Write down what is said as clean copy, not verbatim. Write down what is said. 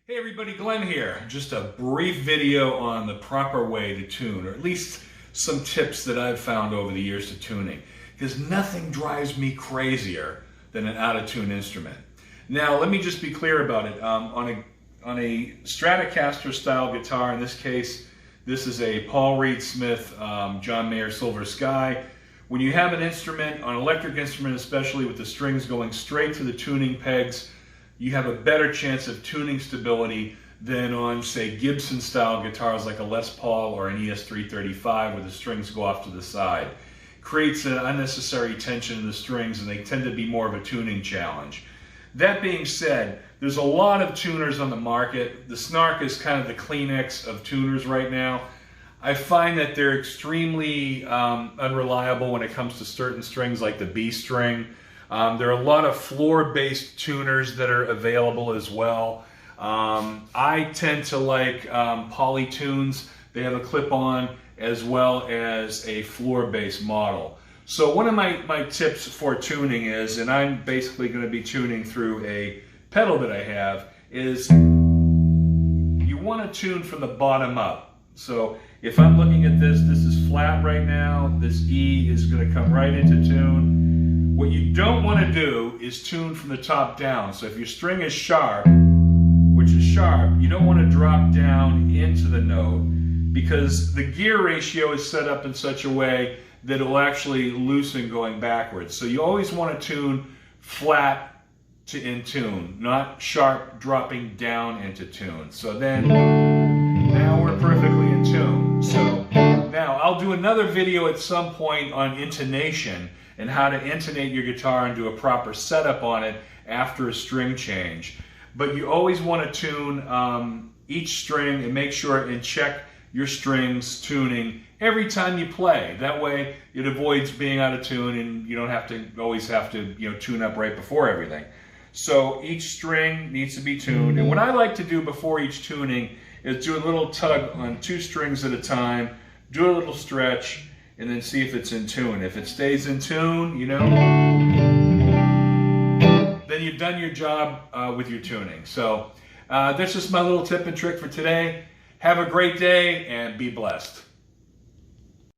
Hey everybody, Glenn here. Just a brief video on the proper way to tune, or at least some tips that I've found over the years to tuning. Because nothing drives me crazier than an out-of-tune instrument. Now, let me just be clear about it. On a Stratocaster style guitar, in this case, this is a Paul Reed Smith John Mayer Silver Sky. When you have an instrument, an electric instrument especially, with the strings going straight to the tuning pegs, you have a better chance of tuning stability than on, say, Gibson style guitars like a Les Paul or an ES335 where the strings go off to the side. Creates an unnecessary tension in the strings, and they tend to be more of a tuning challenge. That being said, there's a lot of tuners on the market. The Snark is kind of the Kleenex of tuners right now. I find that they're extremely unreliable when it comes to certain strings like the B string. There are a lot of floor-based tuners that are available as well. I tend to like Polytunes. They have a clip-on as well as a floor-based model. So one of my tips for tuning is, and I'm basically going to be tuning through a pedal that I have, is you want to tune from the bottom up. So if I'm looking at this is flat right now. This E is going to come right into tune. What you don't want to do is tune from the top down. So if your string is sharp, which is sharp, you don't want to drop down into the note because the gear ratio is set up in such a way that it will actually loosen going backwards. So you always want to tune flat to in tune, not sharp dropping down into tune. So then, now we're perfectly in tune. So now I'll do another video at some point on intonation and how to intonate your guitar and do a proper setup on it after a string change. But you always want to tune each string and make sure and check your strings tuning every time you play. That way it avoids being out of tune and you don't have to always have to tune up right before everything. So each string needs to be tuned. And what I like to do before each tuning is do a little tug on 2 strings at a time, do a little stretch, and then see if it's in tune. If it stays in tune, then you've done your job with your tuning. So that's just my little tip and trick for today. Have a great day and be blessed.